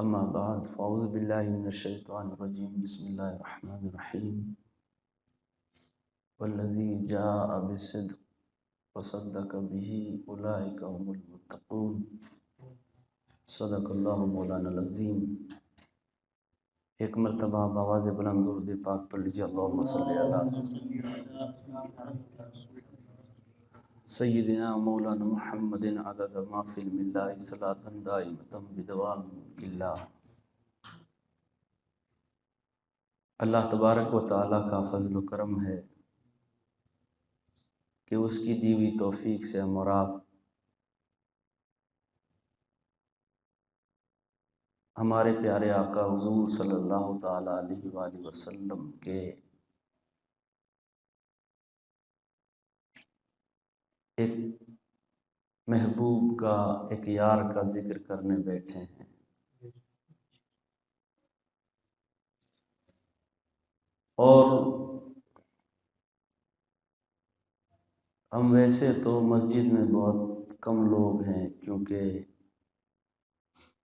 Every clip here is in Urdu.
اما بعد فاعوذ باللہ من الشیطان الرجیم بسم اللہ الرحمن الرحیم والذی جاء بالصدق وصدق به اولئک هم المتقون صدق اللہ مولانا العظیم۔ ایک مرتبہ بآواز بلند درود پاک پڑھ لیجیے، اللہم صلی علی سیدنا مولانا محمد عدد ما فی علم اللہ صلاۃ دائمۃ بدوام ملک اللہ۔ اللہ تبارک و تعالیٰ کا فضل و کرم ہے کہ اس کی دی ہوئی توفیق سے ہم اور آپ ہمارے پیارے آقا حضور صلی اللہ تعالیٰ علیہ وآلہ وسلم کے ایک محبوب کا، ایک یار کا ذکر کرنے بیٹھے ہیں۔ اور ہم ویسے تو مسجد میں بہت کم لوگ ہیں کیونکہ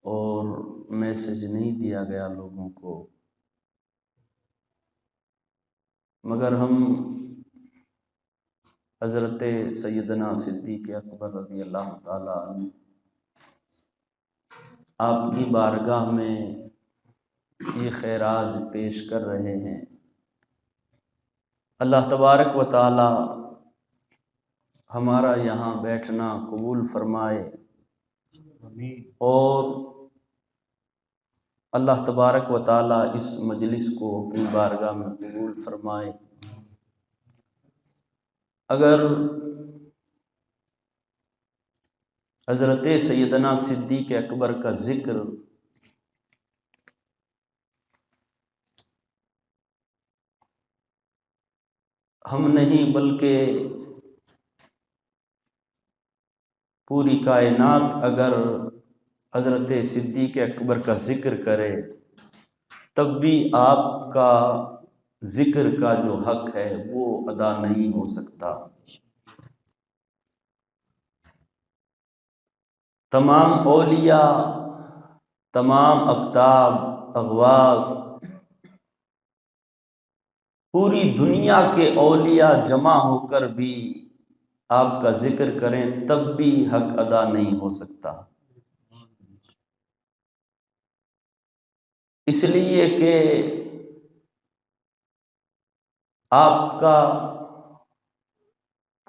اور میسج نہیں دیا گیا لوگوں کو، مگر ہم حضرت سیدنا صدیق اکبر رضی اللہ تعالیٰ عنہ آپ کی بارگاہ میں یہ خیرات پیش کر رہے ہیں۔ اللہ تبارک و تعالیٰ ہمارا یہاں بیٹھنا قبول فرمائے، اور اللہ تبارک و تعالیٰ اس مجلس کو اپنی بارگاہ میں قبول فرمائے۔ اگر حضرت سیدنا صدیق اکبر کا ذکر ہم نہیں بلکہ پوری کائنات اگر حضرت صدیق اکبر کا ذکر کرے تب بھی آپ کا ذکر کا جو حق ہے وہ ادا نہیں ہو سکتا۔ تمام اولیاء، تمام اقطاب، اغواص، پوری دنیا کے اولیاء جمع ہو کر بھی آپ کا ذکر کریں تب بھی حق ادا نہیں ہو سکتا، اس لیے کہ آپ کا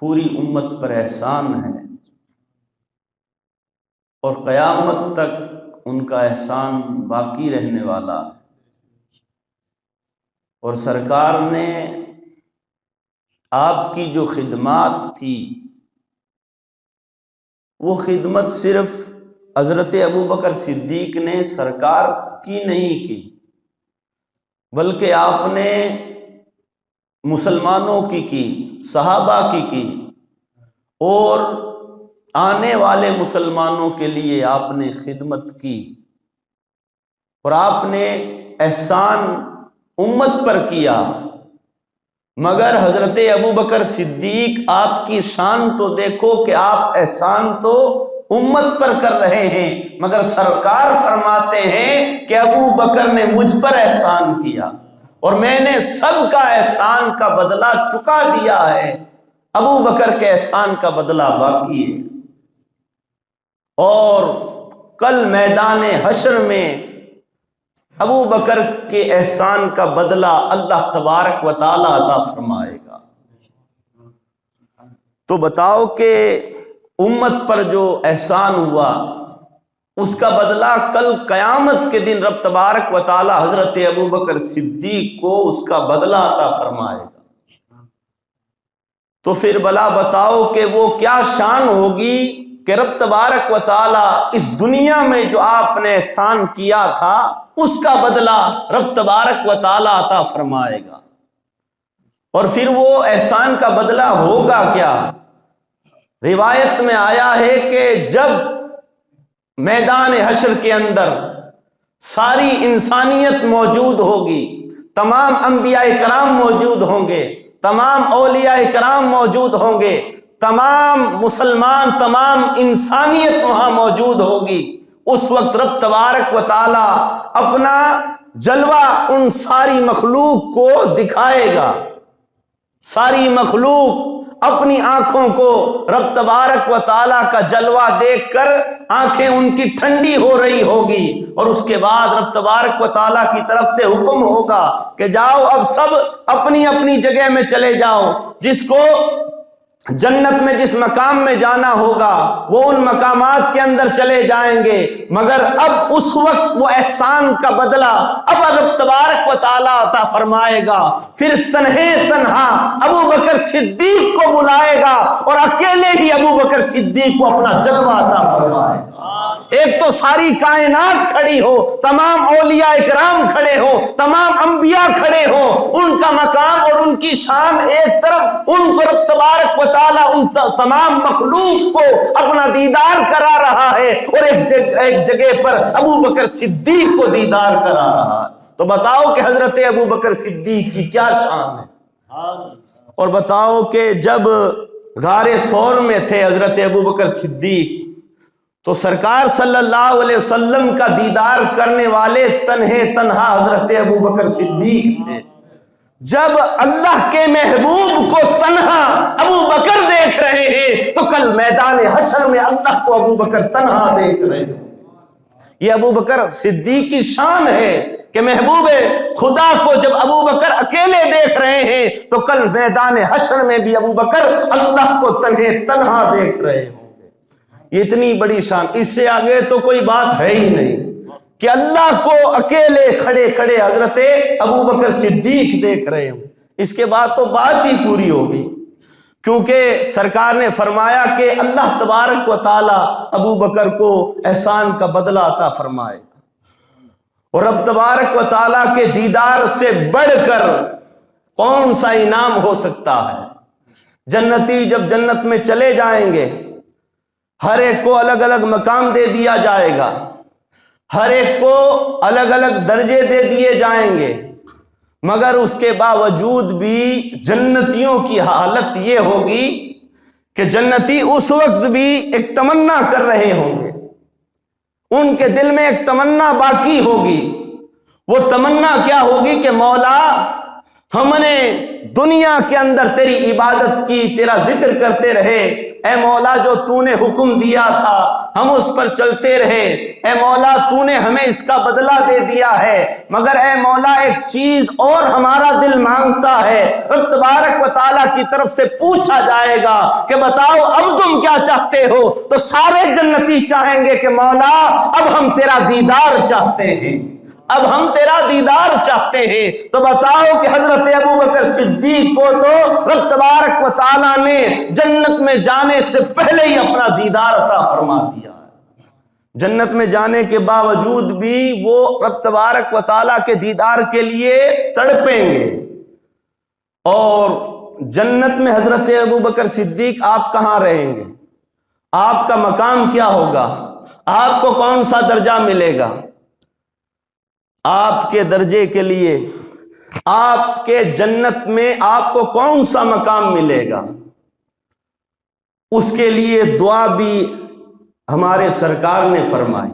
پوری امت پر احسان ہے اور قیامت تک ان کا احسان باقی رہنے والا ہے۔ اور سرکار نے آپ کی جو خدمات تھی وہ خدمت صرف حضرت ابوبکر صدیق نے سرکار کی نہیں کی، بلکہ آپ نے مسلمانوں کی، صحابہ کی، اور آنے والے مسلمانوں کے لیے آپ نے خدمت کی، اور آپ نے احسان امت پر کیا۔ مگر حضرت ابوبکر صدیق آپ کی شان تو دیکھو کہ آپ احسان تو امت پر کر رہے ہیں، مگر سرکار فرماتے ہیں کہ ابوبکر نے مجھ پر احسان کیا اور میں نے سب کا احسان کا بدلہ چکا دیا ہے، ابوبکر کے احسان کا بدلہ باقی ہے۔ اور کل میدان حشر میں ابوبکر کے احسان کا بدلہ اللہ تبارک و تعالیٰ عطا فرمائے گا۔ تو بتاؤ کہ امت پر جو احسان ہوا اس کا بدلہ کل قیامت کے دن رب تبارک و تعالی حضرت ابوبکر صدیق کو اس کا بدلہ عطا فرمائے گا۔ تو پھر بلا بتاؤ کہ وہ کیا شان ہوگی کہ رب تبارک و تعالی اس دنیا میں جو آپ نے احسان کیا تھا اس کا بدلہ رب تبارک و تعالی عطا فرمائے گا۔ اور پھر وہ احسان کا بدلہ ہوگا کیا؟ روایت میں آیا ہے کہ جب میدان حشر کے اندر ساری انسانیت موجود ہوگی، تمام انبیاء کرام موجود ہوں گے، تمام اولیاء کرام موجود ہوں گے، تمام مسلمان، تمام انسانیت وہاں موجود ہوگی، اس وقت رب تبارک و تعالی اپنا جلوہ ان ساری مخلوق کو دکھائے گا. ساری مخلوق اپنی آنکھوں کو رب تبارک و تعالیٰ کا جلوہ دیکھ کر آنکھیں ان کی ٹھنڈی ہو رہی ہوگی، اور اس کے بعد رب تبارک و تعالیٰ کی طرف سے حکم ہوگا کہ جاؤ اب سب اپنی اپنی جگہ میں چلے جاؤ. جس کو جنت میں جس مقام میں جانا ہوگا وہ ان مقامات کے اندر چلے جائیں گے، مگر اب اس وقت وہ احسان کا بدلہ اب رب تبارک و تعالیٰ عطا فرمائے گا. پھر تنہا ابو بکر صدیق کو بلائے گا اور اکیلے ہی ابو بکر صدیق کو اپنا جلوہ عطا فرمائے گا. ایک تو ساری کائنات کھڑی ہو، تمام اولیاء اکرام کھڑے ہو، تمام انبیاء کھڑے ہو، ان کا مقام اور ان کی شان ایک طرف، ان کو رب تبارک و تعالیٰ ان تمام مخلوق کو اپنا دیدار کرا رہا ہے، اور ایک جگہ پر ابو بکر صدیق کو دیدار کرا رہا ہے. تو بتاؤ کہ حضرت ابو بکر صدیق کی کیا شان ہے. اور بتاؤ کہ جب غار ثور میں تھے حضرت ابو بکر صدیق، تو سرکار صلی اللہ علیہ وسلم کا دیدار کرنے والے تنہا حضرت ابو بکر صدیق تھے. جب اللہ کے محبوب کو تنہا ابو بکر دیکھ رہے ہیں تو کل میدان حشر میں اللہ کو ابو بکر تنہا دیکھ رہے ہیں. یہ ابو بکر صدیق کی شان ہے کہ محبوب خدا کو جب ابو بکر اکیلے دیکھ رہے ہیں تو کل میدان حشر میں بھی ابو بکر اللہ کو تنہا دیکھ رہے ہوں. یہ اتنی بڑی شان، اس سے آگے تو کوئی بات ہے ہی نہیں کہ اللہ کو اکیلے کھڑے کھڑے حضرت ابو بکر صدیق دیکھ رہے ہوں. اس کے بعد تو بات ہی پوری ہوگی، کیونکہ سرکار نے فرمایا کہ اللہ تبارک و تعالی ابو بکر کو احسان کا بدلہ عطا فرمائے گا. اور رب تبارک و تعالیٰ کے دیدار سے بڑھ کر کون سا انعام ہو سکتا ہے. جنتی جب جنت میں چلے جائیں گے، ہر ایک کو الگ الگ مقام دے دیا جائے گا، ہر ایک کو الگ الگ درجے دے دیے جائیں گے، مگر اس کے باوجود بھی جنتیوں کی حالت یہ ہوگی کہ جنتی اس وقت بھی ایک تمنا کر رہے ہوں گے. ان کے دل میں ایک تمنا باقی ہوگی. وہ تمنا کیا ہوگی کہ مولا ہم نے دنیا کے اندر تیری عبادت کی، تیرا ذکر کرتے رہے، اے مولا جو تو نے حکم دیا تھا ہم اس پر چلتے رہے، اے مولا تو نے ہمیں اس کا بدلہ دے دیا ہے، مگر اے مولا ایک چیز اور ہمارا دل مانگتا ہے. رب تبارک و تعالیٰ کی طرف سے پوچھا جائے گا کہ بتاؤ اب تم کیا چاہتے ہو؟ تو سارے جنتی چاہیں گے کہ مولا اب ہم تیرا دیدار چاہتے ہیں، اب ہم تیرا دیدار چاہتے ہیں. تو بتاؤ کہ حضرت ابو بکر صدیق کو تو رب تبارک و تعالیٰ نے جنت میں جانے سے پہلے ہی اپنا دیدار عطا فرما دیا. جنت میں جانے کے باوجود بھی وہ رب تبارک و تعالیٰ کے دیدار کے لیے تڑپیں گے. اور جنت میں حضرت ابو بکر صدیق آپ کہاں رہیں گے؟ آپ کا مقام کیا ہوگا؟ آپ کو کون سا درجہ ملے گا؟ آپ کے درجے کے لیے، آپ کے جنت میں آپ کو کون سا مقام ملے گا؟ اس کے لیے دعا بھی ہمارے سرکار نے فرمائی.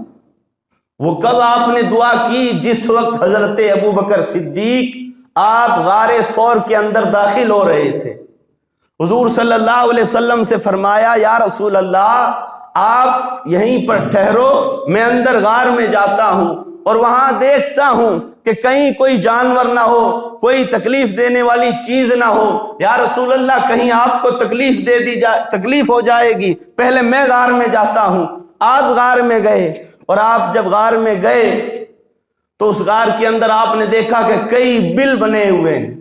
وہ کب آپ نے دعا کی؟ جس وقت حضرت ابو بکر صدیق آپ غار ثور کے اندر داخل ہو رہے تھے. حضور صلی اللہ علیہ وسلم سے فرمایا یا رسول اللہ آپ یہیں پر ٹھہرو، میں اندر غار میں جاتا ہوں اور وہاں دیکھتا ہوں کہ کہیں کوئی جانور نہ ہو، کوئی تکلیف دینے والی چیز نہ ہو. یا رسول اللہ کہیں آپ کو تکلیف ہو جائے گی، پہلے میں غار میں جاتا ہوں. آپ غار میں گئے، اور آپ جب غار میں گئے تو اس غار کے اندر آپ نے دیکھا کہ کئی بل بنے ہوئے ہیں.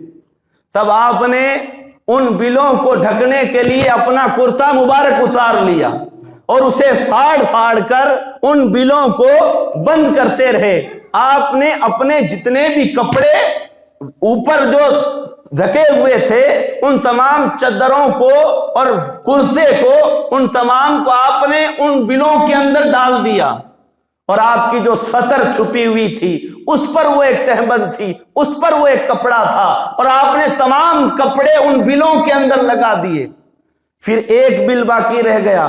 تب آپ نے ان بلوں کو ڈھکنے کے لیے اپنا کرتا مبارک اتار لیا اور اسے پھاڑ کر ان بلوں کو بند کرتے رہے. آپ نے اپنے جتنے بھی کپڑے اوپر جو ڈھکے ہوئے تھے ان تمام چادروں کو اور کرتے کو، ان تمام کو آپ نے ان بلوں کے اندر ڈال دیا، اور آپ کی جو سطر چھپی ہوئی تھی اس پر وہ ایک تہبند تھی، اس پر وہ ایک کپڑا تھا، اور آپ نے تمام کپڑے ان بلوں کے اندر لگا دیے. پھر ایک بل باقی رہ گیا.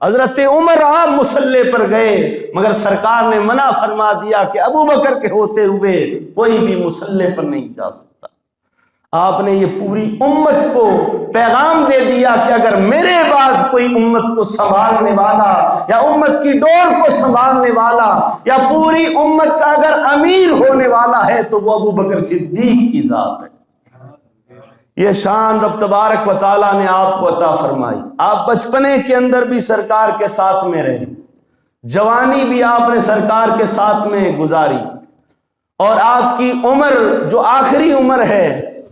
حضرت عمر آپ مسلح پر گئے مگر سرکار نے منع فرما دیا کہ ابو بکر کے ہوتے ہوئے کوئی بھی مسلح پر نہیں جا سکتا۔ آپ نے یہ پوری امت کو پیغام دے دیا کہ اگر میرے بعد کوئی امت کو سنبھالنے والا یا امت کی ڈور کو سنبھالنے والا یا پوری امت کا اگر امیر ہونے والا ہے تو وہ ابو بکر صدیق کی ذات ہے۔ یہ شان رب تبارک و تعالیٰ نے آپ کو عطا فرمائی۔ آپ بچپنے کے اندر بھی سرکار کے ساتھ میں رہے، جوانی بھی آپ نے سرکار کے ساتھ میں گزاری، اور آپ کی عمر جو آخری عمر ہے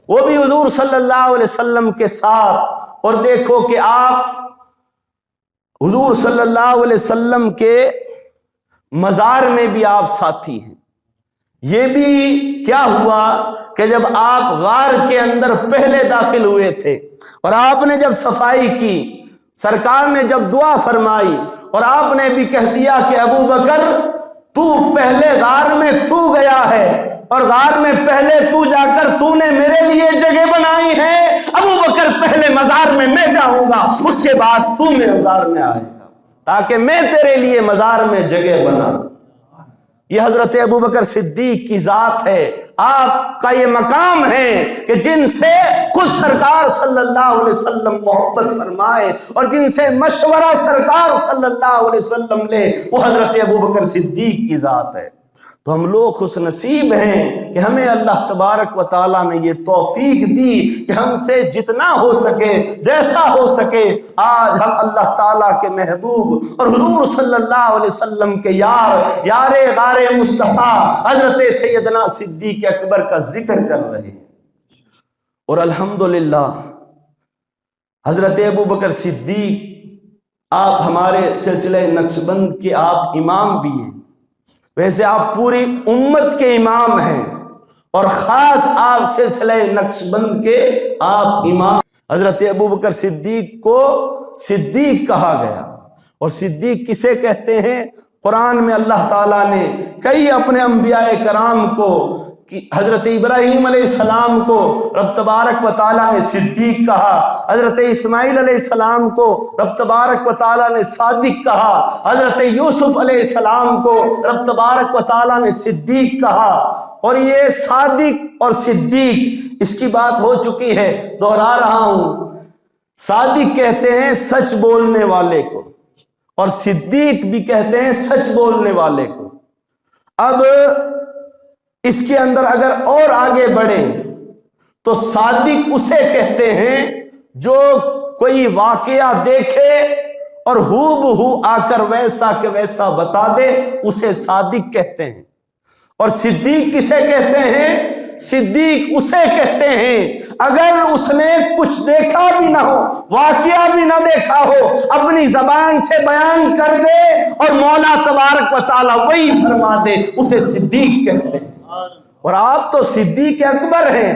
وہ بھی حضور صلی اللہ علیہ وسلم کے ساتھ۔ اور دیکھو کہ آپ حضور صلی اللہ علیہ وسلم کے مزار میں بھی آپ ساتھی ہیں۔ یہ بھی کیا ہوا کہ جب آپ غار کے اندر پہلے داخل ہوئے تھے اور آپ نے جب صفائی کی، سرکار نے جب دعا فرمائی اور آپ نے بھی کہہ دیا کہ ابو بکر تو پہلے غار میں تو گیا ہے اور غار میں پہلے تو جا کر تو نے میرے لیے جگہ بنائی ہے، ابو بکر پہلے مزار میں میں جاؤں گا، اس کے بعد تو میرے مزار میں آئے گا تاکہ میں تیرے لیے مزار میں جگہ بنا دوں۔ یہ حضرت ابو بکر صدیق کی ذات ہے، آپ کا یہ مقام ہے کہ جن سے خود سرکار صلی اللہ علیہ وسلم محبت فرمائے اور جن سے مشورہ سرکار صلی اللہ علیہ وسلم لے، وہ حضرت ابو بکر صدیق کی ذات ہے۔ تو ہم لوگ خوش نصیب ہیں کہ ہمیں اللہ تبارک و تعالیٰ نے یہ توفیق دی کہ ہم سے جتنا ہو سکے جیسا ہو سکے آج ہم اللہ تعالیٰ کے محبوب اور حضور صلی اللہ علیہ وسلم کے یار غار مصطفیٰ حضرت سیدنا صدیق اکبر کا ذکر کر رہے ہیں۔ اور الحمدللہ حضرت ابو بکر صدیق آپ ہمارے سلسلہ نقشبند کے آپ امام بھی ہیں، ویسے آپ پوری امت کے امام ہیں اور خاص آپ سلسلہ نقشبند کے آپ امام۔ حضرت ابو بکر صدیق کو صدیق کہا گیا، اور صدیق کسے کہتے ہیں؟ قرآن میں اللہ تعالیٰ نے کئی اپنے انبیاء کرام کو، حضرت ابراہیم علیہ السلام کو رب تبارک و تعالیٰ نے صدیق کہا، حضرت اسماعیل علیہ السلام کو رب تبارک و تعالیٰ نے صادق کہا، حضرت یوسف علیہ السلام کو رب تبارک و تعالیٰ نے صدیق کہا۔ اور یہ صادق اور صدیق اس کی بات ہو چکی ہے، دوہرا رہا ہوں۔ صادق کہتے ہیں سچ بولنے والے کو، اور صدیق بھی کہتے ہیں سچ بولنے والے کو۔ اب اس کے اندر اگر اور آگے بڑھے تو صادق اسے کہتے ہیں جو کوئی واقعہ دیکھے اور ہو بہو آ کر ویسا کہ ویسا بتا دے، اسے صادق کہتے ہیں۔ اور صدیق کسے کہتے ہیں؟ صدیق اسے کہتے ہیں اگر اس نے کچھ دیکھا بھی نہ ہو، واقعہ بھی نہ دیکھا ہو، اپنی زبان سے بیان کر دے اور مولا تبارک و تعالیٰ وہی فرما دے، اسے صدیق کہتے ہیں۔ اور آپ تو صدیق اکبر ہیں۔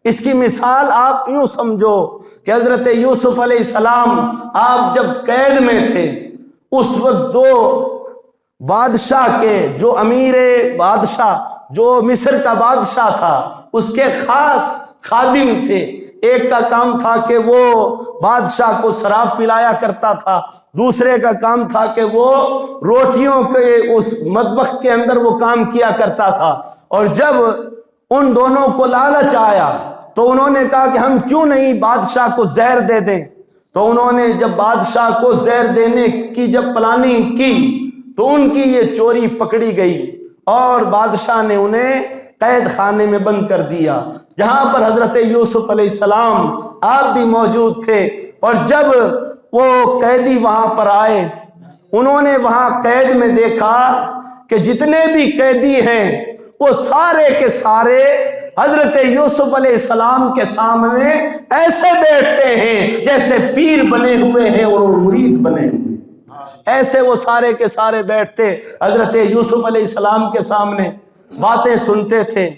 اس کی مثال آپ یوں سمجھو کہ حضرت یوسف علیہ السلام آپ جب قید میں تھے، اس وقت دو بادشاہ کے، جو امیر بادشاہ جو مصر کا بادشاہ تھا، اس کے خاص خادم تھے۔ ایک کا کام تھا کہ وہ بادشاہ کو شراب پلایا کرتا تھا، دوسرے کا کام تھا کہ وہ روٹیوں کے اس مطبخ کے اندر وہ کام کیا کرتا تھا۔ اور جب ان دونوں کو لالچ آیا تو انہوں نے کہا کہ ہم کیوں نہیں بادشاہ کو زہر دے دیں۔ تو انہوں نے جب بادشاہ کو زہر دینے کی جب پلاننگ کی تو ان کی یہ چوری پکڑی گئی اور بادشاہ نے انہیں قید خانے میں بند کر دیا، جہاں پر حضرت یوسف علیہ السلام آپ بھی موجود تھے۔ اور جب وہ قیدی وہاں پر آئے، انہوں نے وہاں قید میں دیکھا کہ جتنے بھی قیدی ہیں وہ سارے کے سارے حضرت یوسف علیہ السلام کے سامنے ایسے بیٹھتے ہیں جیسے پیر بنے ہوئے ہیں اور وہ مرید بنے ہوئے ہیں۔ ایسے وہ سارے کے سارے بیٹھتے حضرت یوسف علیہ السلام کے سامنے، باتیں سنتے تھے،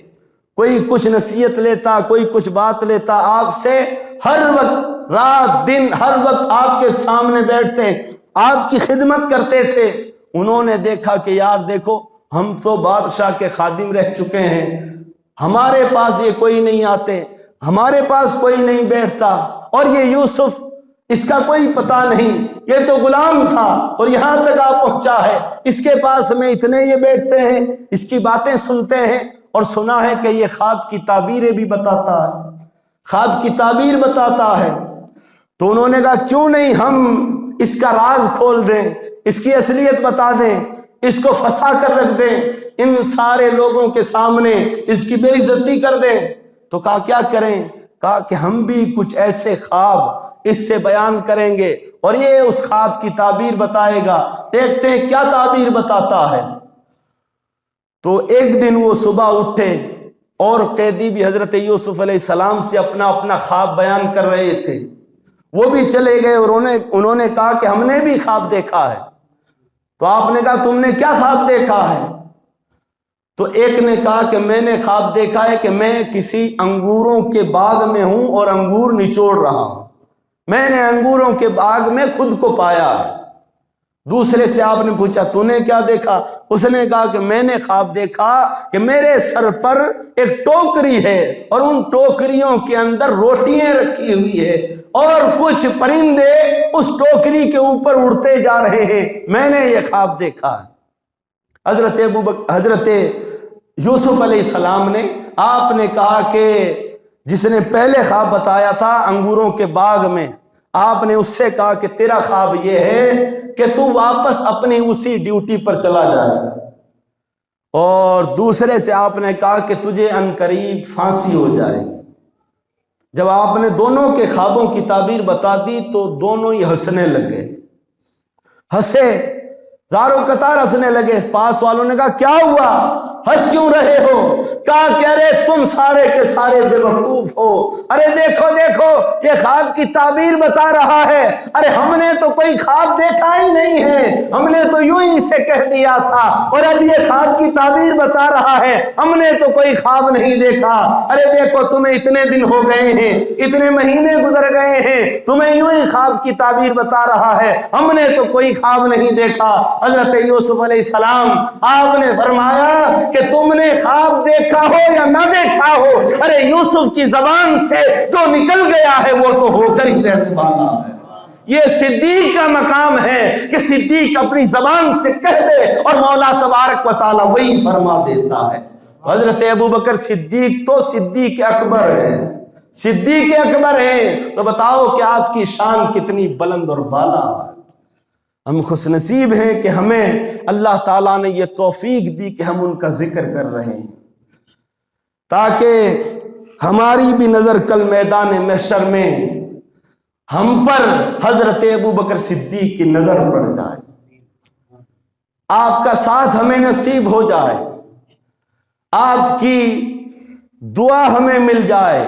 کوئی کچھ نصیحت لیتا، کوئی کچھ بات لیتا، آپ سے ہر وقت رات دن ہر وقت آپ کے سامنے بیٹھتے، آپ کی خدمت کرتے تھے۔ انہوں نے دیکھا کہ یار دیکھو، ہم تو بادشاہ کے خادم رہ چکے ہیں، ہمارے پاس یہ کوئی نہیں آتے، ہمارے پاس کوئی نہیں بیٹھتا، اور یہ یوسف اس کا کوئی پتہ نہیں، یہ تو غلام تھا اور یہاں تک آ پہنچا ہے، اس کے پاس میں اتنے یہ بیٹھتے ہیں، اس کی باتیں سنتے ہیں، اور سنا ہے کہ یہ خواب کی تعبیریں بھی بتاتا ہے، خواب کی تعبیر بتاتا ہے۔ تو انہوں نے کہا کیوں نہیں ہم اس کا راز کھول دیں، اس کی اصلیت بتا دیں، اس کو پھنسا کر رکھ دیں، ان سارے لوگوں کے سامنے اس کی بے عزتی کر دیں۔ تو کہا کیا کریں؟ کہا کہ ہم بھی کچھ ایسے خواب اس سے بیان کریں گے اور یہ اس خواب کی تعبیر بتائے گا، دیکھتے ہیں کیا تعبیر بتاتا ہے۔ تو ایک دن وہ صبح اٹھے اور قیدی بھی حضرت یوسف علیہ السلام سے اپنا اپنا خواب بیان کر رہے تھے، وہ بھی چلے گئے اور انہوں نے کہا کہ ہم نے بھی خواب دیکھا ہے۔ تو آپ نے کہا تم نے کیا خواب دیکھا ہے؟ تو ایک نے کہا کہ میں نے خواب دیکھا ہے کہ میں کسی انگوروں کے باغ میں ہوں اور انگور نچوڑ رہا ہوں، میں نے انگوروں کے باغ میں خود کو پایا ہے۔ دوسرے سے آپ نے پوچھا تو نے کیا دیکھا؟ اس نے کہا کہ میں نے خواب دیکھا کہ میرے سر پر ایک ٹوکری ہے اور ان ٹوکریوں کے اندر روٹیاں رکھی ہوئی ہے اور کچھ پرندے اس ٹوکری کے اوپر اڑتے جا رہے ہیں، میں نے یہ خواب دیکھا ہے۔ حضرت یوسف علیہ السلام نے، آپ نے کہا کہ جس نے پہلے خواب بتایا تھا انگوروں کے باغ میں، آپ نے اس سے کہا کہ تیرا خواب یہ ہے کہ تو واپس اپنی اسی ڈیوٹی پر چلا جائے گا، اور دوسرے سے آپ نے کہا کہ تجھے عنقریب پھانسی ہو جائے گی۔ جب آپ نے دونوں کے خوابوں کی تعبیر بتا دی تو دونوں ہی ہنسنے لگے، ہنسے، زاروں قطار ہنسنے لگے۔ پاس والوں نے کہا کیا ہوا، ہنس کیوں رہے ہو؟ کہا کہ ارے تم سارے کے سارے بے وقوف ہو، ارے دیکھو دیکھو یہ خواب کی تعبیر بتا رہا ہے، ارے ہم نے تو کوئی خواب دیکھا ہی نہیں ہے، ہم نے تو یوں ہی سے کہہ دیا تھا، اور اب یہ خواب کی تعبیر بتا رہا ہے، ہم نے تو کوئی خواب نہیں دیکھا، ارے دیکھو تمہیں اتنے دن ہو گئے ہیں، اتنے مہینے گزر گئے ہیں، تمہیں یوں ہی خواب کی تعبیر بتا رہا ہے، ہم نے تو کوئی خواب نہیں دیکھا۔ حضرت یوسف علیہ السلام آپ نے فرمایا کہ تم نے خواب دیکھا ہو یا نہ دیکھا ہو، ارے یوسف کی زبان سے جو نکل گیا ہے وہ تو ہو کر ہی رہنے والا ہے۔ یہ صدیق کا مقام ہے کہ صدیق اپنی زبان سے کہہ دے اور مولا تبارک و تعالی وہی فرما دیتا ہے۔ حضرت ابوبکر صدیق تو صدیق اکبر ہے، صدیق اکبر ہے، تو بتاؤ کہ آپ کی شان کتنی بلند اور بالا ہے۔ ہم خوش نصیب ہیں کہ ہمیں اللہ تعالیٰ نے یہ توفیق دی کہ ہم ان کا ذکر کر رہے ہیں، تاکہ ہماری بھی نظر کل میدان محشر میں ہم پر حضرت ابوبکر صدیق کی نظر پڑ جائے، آپ کا ساتھ ہمیں نصیب ہو جائے، آپ کی دعا ہمیں مل جائے،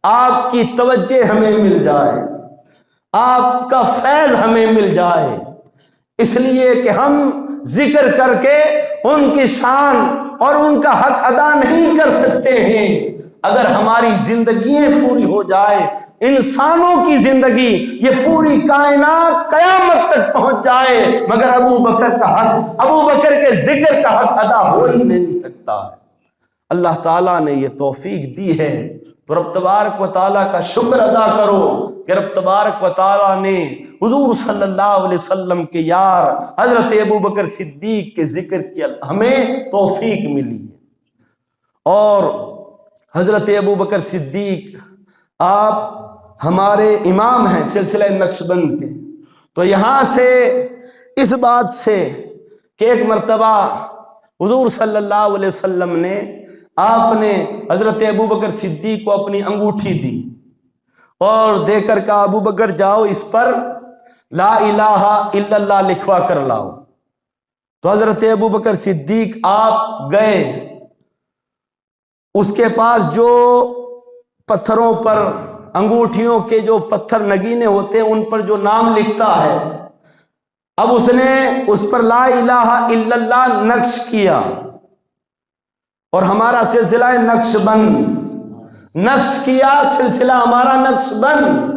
آپ کی توجہ ہمیں مل جائے، آپ کا فیض ہمیں مل جائے، اس لیے کہ ہم ذکر کر کے ان کی شان اور ان کا حق ادا نہیں کر سکتے ہیں۔ اگر ہماری زندگیاں پوری ہو جائے، انسانوں کی زندگی، یہ پوری کائنات قیامت تک پہنچ جائے، مگر ابوبکر کا حق، ابوبکر کے ذکر کا حق ادا ہو ہی نہیں سکتا۔ اللہ تعالیٰ نے یہ توفیق دی ہے تو رب تبارک و تعالیٰ کا شکر ادا کرو کہ رب تبارک و تعالیٰ نے حضور صلی اللہ علیہ وسلم کے یار حضرت ابوبکر صدیق کے ذکر کی ہمیں توفیق ملی ہے۔ اور حضرت ابوبکر صدیق آپ ہمارے امام ہیں سلسلہ نقشبند کے، تو یہاں سے اس بات سے کہ ایک مرتبہ حضور صلی اللہ علیہ وسلم نے، آپ نے حضرت ابوبکر صدیق کو اپنی انگوٹھی دی اور دے کر کہا ابوبکر جاؤ اس پر لا الہ الا اللہ لکھوا کر لاؤ۔ تو حضرت ابوبکر صدیق آپ گئے، اس کے پاس جو پتھروں پر، انگوٹھیوں کے جو پتھر نگینے ہوتے ہیں ان پر جو نام لکھتا ہے، اب اس نے اس پر لا الہ الا اللہ نقش کیا، اور ہمارا سلسلہ نقش بند نقش کیا، سلسلہ ہمارا نقش بند۔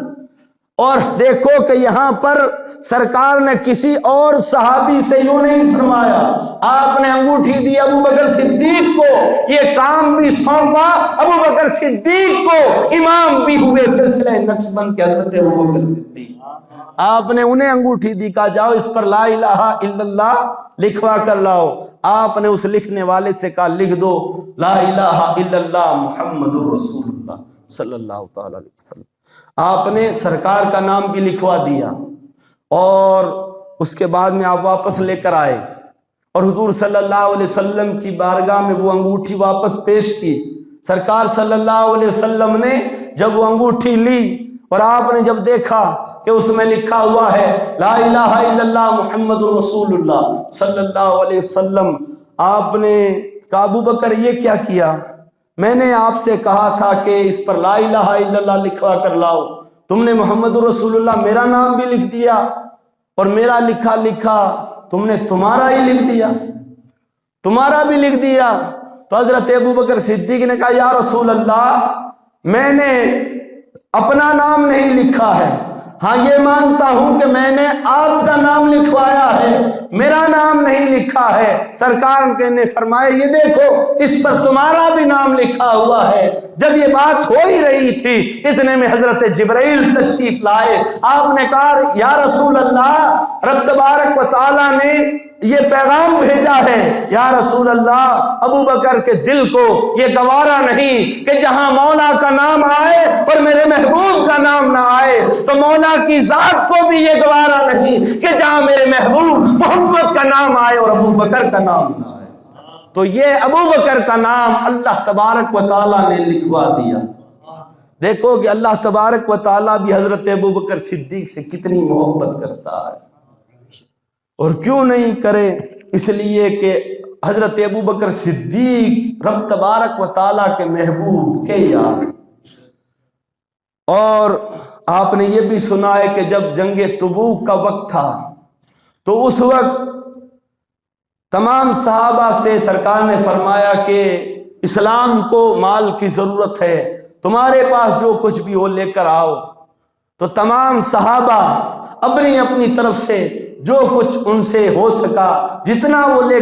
اور دیکھو کہ یہاں پر سرکار نے کسی اور صحابی سے یوں نہیں فرمایا، آپ نے انگوٹھی دی ابوبکر صدیق کو، یہ کام بھی سونپا ابوبکر صدیق کو، امام بھی ہوئے سلسلہ نقش بند کے حضرت ابوبکر صدیق۔ آپ نے انہیں انگوٹھی دی، کہا جاؤ اس پر لا الہ الا اللہ لکھوا کر لاؤ۔ آپ نے اس لکھنے والے سے کہا لکھ دو لا الہ الا اللہ محمد رسول اللہ صلی اللہ تعالی علیہ وسلم۔ آپ نے سرکار کا نام بھی لکھوا دیا، اور اس کے بعد میں آپ واپس لے کر آئے اور حضور صلی اللہ علیہ وسلم کی بارگاہ میں وہ انگوٹھی واپس پیش کی۔ سرکار صلی اللہ علیہ وسلم نے جب وہ انگوٹھی لی اور آپ نے جب دیکھا کہ اس میں لکھا ہوا ہے لا الہ الا اللہ محمد رسول اللہ صلی اللہ علیہ وسلم، آپ نے کہا ابو بکر یہ کیا کیا؟ میں نے آپ سے کہا تھا کہ اس پر لا الہ الا اللہ لکھوا کر لاؤ، تم نے محمد رسول اللہ میرا نام بھی لکھ دیا، اور میرا لکھا تم نے تمہارا ہی لکھ دیا، تمہارا بھی لکھ دیا۔ تو حضرت ابوبکر صدیق نے کہا یا رسول اللہ میں نے اپنا نام نہیں لکھا ہے، ہاں یہ مانتا ہوں کہ میں نے آپ کا نام لکھوایا ہے، میرا نام نہیں لکھا ہے۔ سرکار نے فرمایا یہ دیکھو اس پر تمہارا بھی نام لکھا ہوا ہے۔ جب یہ بات ہو ہی رہی تھی اتنے میں حضرت جبرائیل تشریف لائے۔ آپ نے کہا یا رسول اللہ رب تبارک و تعالیٰ نے یہ پیغام بھیجا ہے، یا رسول اللہ ابو بکر کے دل کو یہ گوارا نہیں کہ جہاں مولا کا نام آئے اور میرے محبوب کا نام نہ آئے، تو مولا کی ذات کو بھی یہ گوارا نہیں کہ جہاں میرے محبوب محمد کا نام آئے اور ابو بکر کا نام نہ آئے۔ تو یہ ابو بکر کا نام اللہ تبارک و تعالیٰ نے لکھوا دیا۔ دیکھو کہ اللہ تبارک و تعالیٰ بھی حضرت ابو بکر صدیق سے کتنی محبت کرتا ہے، اور کیوں نہیں کرے، اس لیے کہ حضرت ابو بکر صدیق رب تبارک و تعالیٰ کے محبوب کے یار۔ اور آپ نے یہ بھی سنا ہے کہ جب جنگ تبوک کا وقت تھا تو اس وقت تمام صحابہ سے سرکار نے فرمایا کہ اسلام کو مال کی ضرورت ہے، تمہارے پاس جو کچھ بھی ہو لے کر آؤ۔ تو تمام صحابہ اپنی اپنی طرف سے جو کچھ ان سے ہو سکا جتنا وہ لے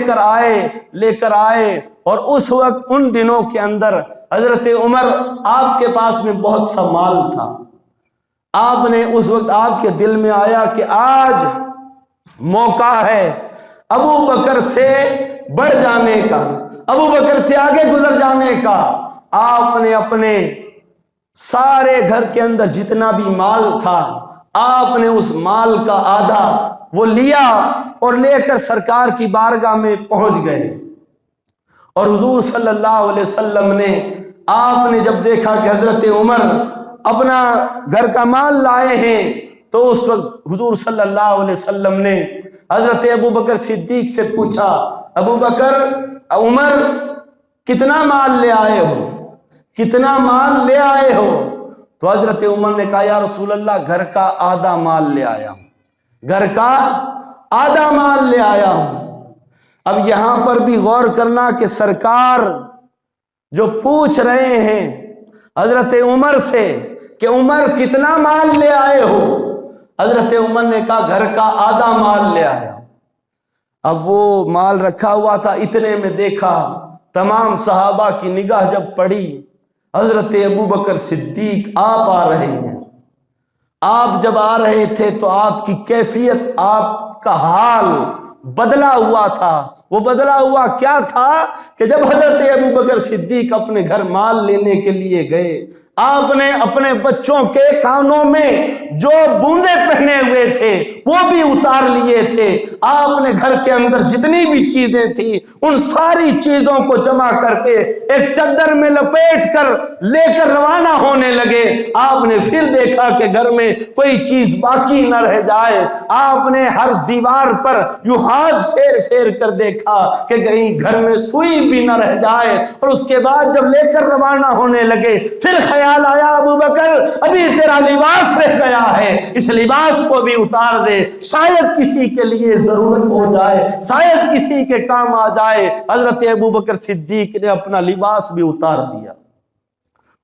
کر آئے۔ اور اس وقت ان دنوں کے اندر حضرت عمر آپ کے پاس میں بہت سا مال تھا۔ آپ نے اس وقت آپ کے دل میں آیا کہ آج موقع ہے ابو بکر سے بڑھ جانے کا، ابو بکر سے آگے گزر جانے کا۔ آپ نے اپنے سارے گھر کے اندر جتنا بھی مال تھا آپ نے اس مال کا آدھا وہ لیا اور لے کر سرکار کی بارگاہ میں پہنچ گئے۔ اور حضور صلی اللہ علیہ وسلم نے آپ نے جب دیکھا کہ حضرت عمر اپنا گھر کا مال لائے ہیں تو اس وقت حضور صلی اللہ علیہ وسلم نے حضرت ابو بکر صدیق سے پوچھا ابو بکر عمر کتنا مال لے آئے ہو، کتنا مال لے آئے ہو؟ تو حضرت عمر نے کہا یا رسول اللہ گھر کا آدھا مال لے آیا ہوں، گھر کا آدھا مال لے آیا ہوں۔ اب یہاں پر بھی غور کرنا کہ سرکار جو پوچھ رہے ہیں حضرت عمر سے کہ عمر کتنا مال لے آئے ہو، حضرت عمر نے کہا گھر کا آدھا مال لے آیا۔ اب وہ مال رکھا ہوا تھا، اتنے میں دیکھا تمام صحابہ کی نگاہ جب پڑی حضرت ابو بکر صدیق آپ آ رہے ہیں۔ آپ جب آ رہے تھے تو آپ کی کیفیت، آپ کا حال بدلا ہوا تھا۔ وہ بدلا ہوا کیا تھا کہ جب حضرت ابو بکر صدیق اپنے گھر مال لینے کے لیے گئے، آپ نے اپنے بچوں کے کانوں میں جو بوندے پہنے ہوئے تھے وہ بھی اتار لیے تھے۔ آپ نے گھر کے اندر جتنی بھی چیزیں تھیں ان ساری چیزوں کو جمع کر کے ایک چادر میں لپیٹ کر لے کر روانہ ہونے لگے۔ آپ نے پھر دیکھا کہ گھر میں کوئی چیز باقی نہ رہ جائے۔ آپ نے ہر دیوار پر یوں ہاتھ پھیر پھیر کر دیکھا کہ کہیں گھر میں سوئی بھی نہ رہ جائے، اور اس کے بعد جب لے کر روانہ ہونے لگے پھر خیال آیا ابو بکر ابھی تیرا لباس رہ گیا ہے، اس لباس کو بھی اتار دے، شاید کسی کے لیے ضرورت ہو جائے، شاید کسی کے کام آ جائے۔ حضرت ابو بکر صدیق نے اپنا لباس بھی اتار دیا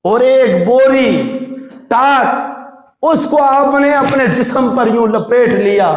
اور ایک بوری ٹاٹ اس کو آپ نے اپنے جسم پر یوں لپیٹ لیا،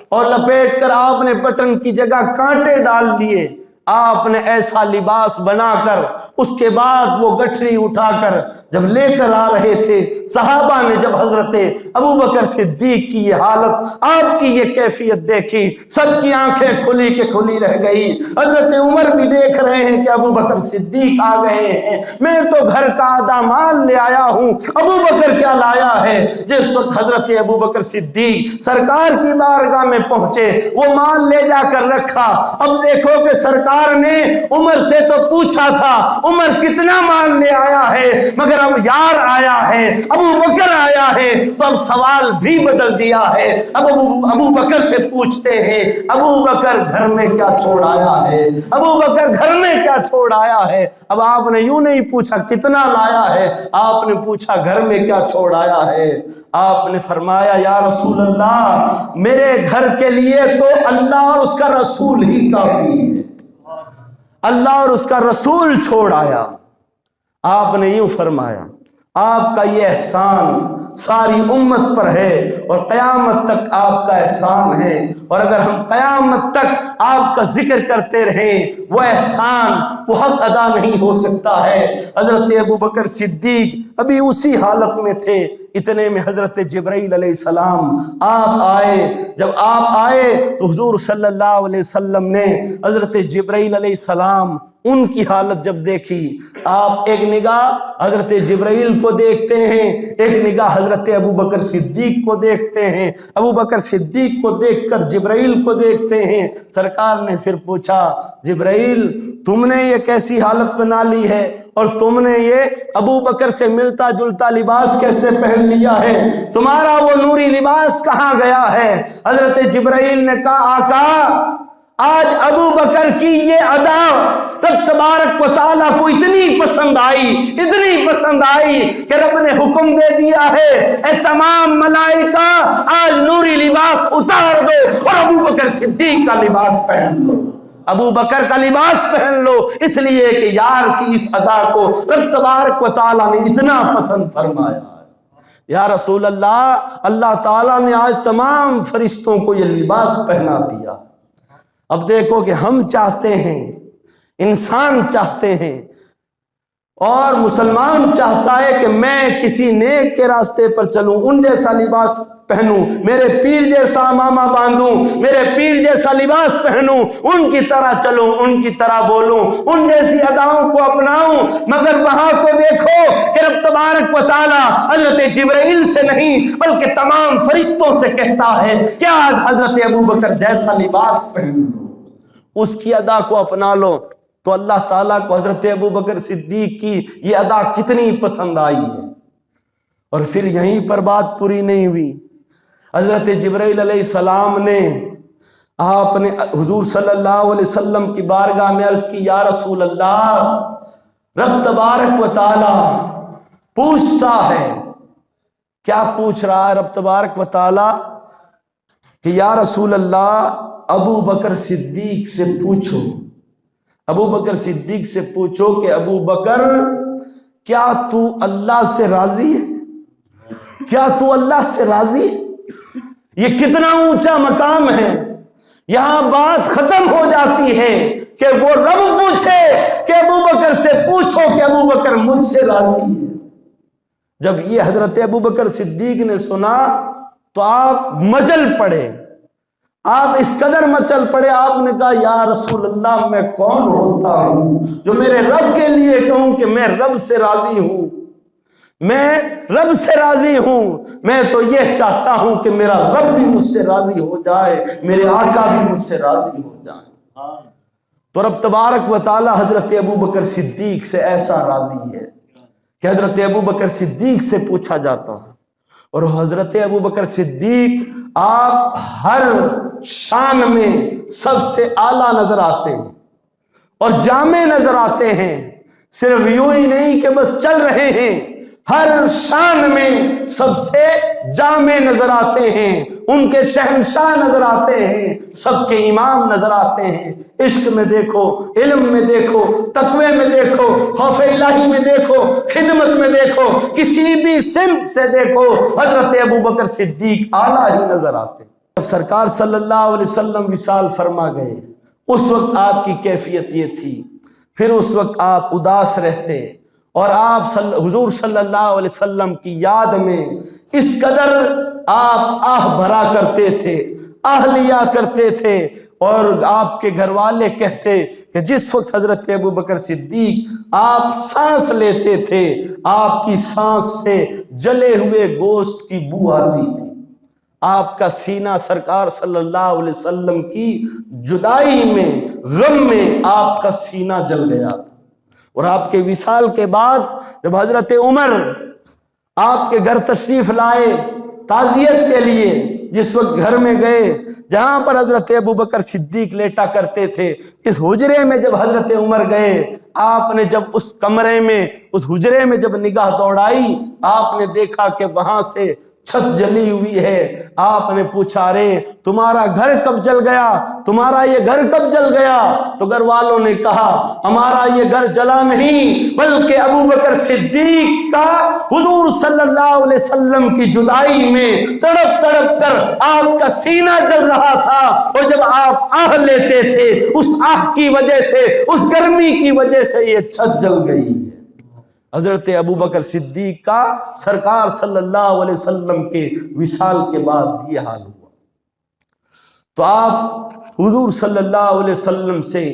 اور لپیٹ کر آپ نے بٹن کی جگہ کانٹے ڈال لیے۔ آپ نے ایسا لباس بنا کر اس کے بعد وہ گٹھری اٹھا کر جب لے کر آ رہے تھے، صحابہ نے جب حضرت ابو بکر صدیق کی یہ حالت، آپ کی یہ کیفیت دیکھی، سب کی آنکھیں کھلی کے کھلی رہ گئی۔ حضرت عمر بھی دیکھ رہے ہیں کہ ابو بکر صدیق آ گئے ہیں، میں تو گھر کا آدھا مال لے آیا ہوں، ابو بکر کیا لایا ہے؟ جس وقت حضرت ابو بکر صدیق سرکار کی بارگاہ میں پہنچے، وہ مال لے جا کر رکھا۔ اب دیکھو کہ سرکار نے عمر سے تو پوچھا تھا عمر کتنا مال لے آیا ہے، مگر اب یار آیا ہے، ابو بکر آیا ہے، تو اب سوال بھی بدل دیا ہے۔ اب ابو بکر سے پوچھتے ہیں ابو بکر گھر میں کیا چھوڑ آیا ہے، ابو بکر گھر میں کیا چھوڑ آیا ہے۔ اب آپ نے یوں نہیں پوچھا کتنا لایا ہے، آپ نے پوچھا گھر میں کیا چھوڑ آیا ہے۔ آپ نے فرمایا یا رسول اللہ، میرے گھر کے لیے تو اللہ اور اس کا رسول ہی کافی ہے، اللہ اور اس کا رسول چھوڑ آیا۔ آپ نے یوں فرمایا آپ کا یہ احسان ساری امت پر ہے اور قیامت تک آپ کا احسان ہے، اور اگر ہم قیامت تک آپ کا ذکر کرتے رہیں وہ احسان، وہ حق ادا نہیں ہو سکتا ہے۔ حضرت ابو بکر صدیق ابھی اسی حالت میں تھے، اتنے میں حضرت جبرائیل علیہ السلام آپ آئے۔ جب آپ آئے تو حضور صلی اللہ علیہ وسلم نے حضرت جبرائیل علیہ السلام ان کی حالت جب دیکھی، آپ ایک نگاہ حضرت جبرائیل کو دیکھتے ہیں، ایک نگاہ حضرت ابو بکر صدیق کو دیکھتے ہیں، ابو بکر صدیق کو دیکھ کر جبرائیل کو دیکھتے ہیں۔ سرکار نے پھر پوچھا جبرائیل تم نے یہ کیسی حالت بنا لی ہے، اور تم نے یہ ابو بکر سے ملتا جلتا لباس کیسے پہن لیا ہے، تمہارا وہ نوری لباس کہاں گیا ہے؟ حضرت جبرائیل نے کہا آقا، آج ابو بکر کی یہ ادا رب تبارک و تعالیٰ کو اتنی پسند آئی کہ رب نے حکم دے دیا ہے اے تمام ملائکہ آج نوری لباس اتار دو اور ابو بکر صدیق کا لباس پہن لو، ابو بکر کا لباس پہن لو، اس لیے کہ یار کی اس ادا کو رب تبارک و تعالیٰ نے اتنا پسند فرمایا۔ یا رسول اللہ، اللہ تعالیٰ نے آج تمام فرشتوں کو یہ لباس پہنا دیا۔ اب دیکھو کہ ہم چاہتے ہیں، انسان چاہتے ہیں اور مسلمان چاہتا ہے کہ میں کسی نیک کے راستے پر چلوں، ان جیسا لباس پہنوں، میرے پیر جیسا امامہ باندھوں، میرے پیر جیسا لباس پہنوں، ان کی طرح چلوں، ان کی طرح بولوں، ان جیسی اداؤں کو اپناؤں۔ مگر وہاں تو دیکھو کہ رب تبارک و تعالیٰ حضرت جبرائیل سے نہیں بلکہ تمام فرشتوں سے کہتا ہے کہ آج حضرت ابو بکر جیسا لباس پہن لو، اس کی ادا کو اپنا لو۔ تو اللہ تعالیٰ کو حضرت ابو بکر صدیق کی یہ ادا کتنی پسند آئی ہے۔ اور پھر یہیں پر بات پوری نہیں ہوئی، حضرت جبرائیل علیہ السلام نے آپ نے حضور صلی اللہ علیہ وسلم کی بارگاہ میں عرض کی یا رسول اللہ، رب تبارک و تعالی پوچھتا ہے۔ کیا پوچھ رہا ہے رب تبارک و تعالی؟ کہ یا رسول اللہ ابو بکر صدیق سے پوچھو، ابو بکر صدیق سے پوچھو کہ ابو بکر کیا تو اللہ سے راضی ہے؟ کیا تو اللہ سے راضی ہے؟ یہ کتنا اونچا مقام ہے۔ یہاں بات ختم ہو جاتی ہے کہ وہ رب پوچھے کہ ابو بکر سے پوچھو کہ ابو بکر مجھ سے راضی ہے۔ جب یہ حضرت ابو بکر صدیق نے سنا تو آپ مچل پڑے، آپ اس قدر مچل پڑے، آپ نے کہا یا رسول اللہ میں کون ہوتا ہوں جو میرے رب کے لیے کہوں کہ میں رب سے راضی ہوں، میں رب سے راضی ہوں، میں تو یہ چاہتا ہوں کہ میرا رب بھی مجھ سے راضی ہو جائے، میرے آقا بھی مجھ سے راضی ہو جائے۔ تو رب تبارک و تعالی حضرت ابو بکر صدیق سے ایسا راضی ہے کہ حضرت ابو بکر صدیق سے پوچھا جاتا ہے، اور حضرت ابو بکر صدیق آپ ہر شان میں سب سے اعلیٰ نظر آتے ہیں اور جامع نظر آتے ہیں، صرف یوں ہی نہیں کہ بس چل رہے ہیں، ہر شان میں سب سے جامع نظر آتے ہیں، ان کے شہنشاہ نظر آتے ہیں، سب کے امام نظر آتے ہیں۔ عشق میں دیکھو، علم میں دیکھو، تقوی میں دیکھو، خوف الہی میں دیکھو، خدمت میں دیکھو، کسی بھی سمت سے دیکھو، حضرت ابو بکر صدیق اعلیٰ ہی نظر آتے ہیں۔ جب سرکار صلی اللہ علیہ وسلم وصال فرما گئے، اس وقت آپ کی کیفیت یہ تھی. پھر اس وقت آپ اداس رہتے اور آپ حضور صلی اللہ علیہ وسلم کی یاد میں اس قدر آپ آہ بھرا کرتے تھے، آہ لیا کرتے تھے. اور آپ کے گھر والے کہتے کہ جس وقت حضرت ابوبکر صدیق آپ سانس لیتے تھے آپ کی سانس سے جلے ہوئے گوشت کی بو آتی تھی. آپ کا سینہ سرکار صلی اللہ علیہ وسلم کی جدائی میں، غم میں آپ کا سینہ جل گیا تھا. اور آپ کے وصال کے بعد جب حضرت عمر آپ کے گھر تشریف لائے تعزیت کے لیے، جس وقت گھر میں گئے جہاں پر حضرت ابوبکر صدیق لیٹا کرتے تھے، اس حجرے میں جب حضرت عمر گئے، آپ نے جب اس کمرے میں، اس حجرے میں جب نگاہ دوڑائی، آپ نے دیکھا کہ وہاں سے چھت جلی ہوئی ہے. آپ نے پوچھا رے تمہارا گھر کب جل گیا، تمہارا یہ گھر کب جل گیا؟ تو گھر والوں نے کہا ہمارا یہ گھر جلا نہیں، بلکہ ابوبکر صدیق کا حضور صلی اللہ علیہ وسلم کی جدائی میں تڑپ تڑپ کر آپ کا سینہ جل رہا تھا. اور جب آپ آہ لیتے تھے اس آہ کی وجہ سے، اس گرمی کی وجہ سے یہ چھت جل گئی. حضرت ابوبکر صدیق کا سرکار صلی اللہ علیہ وسلم کے وصال کے بعد بھی یہ حال ہوا. تو آپ حضور صلی اللہ علیہ وسلم سے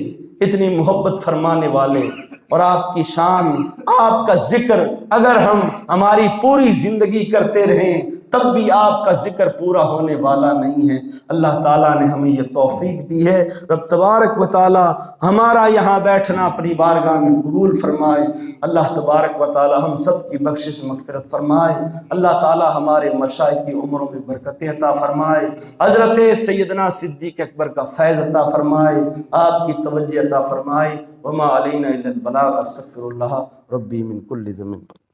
اتنی محبت فرمانے والے اور آپ کی شان، آپ کا ذکر اگر ہم ہماری پوری زندگی کرتے رہیں تب بھی آپ کا ذکر پورا ہونے والا نہیں ہے. اللہ تعالیٰ نے ہمیں یہ توفیق دی ہے. رب تبارک و تعالیٰ ہمارا یہاں بیٹھنا اپنی بارگاہ میں قبول فرمائے. اللہ تبارک و تعالیٰ ہم سب کی بخشش مغفرت فرمائے. اللہ تعالیٰ ہمارے مشائخ کی عمروں میں برکتیں عطا فرمائے. حضرت سیدنا صدیق اکبر کا فیض عطا فرمائے، آپ کی توجہ عطا فرمائے. وما علینا الا البلاغ. استغفر اللہ ربی من کل ذنب.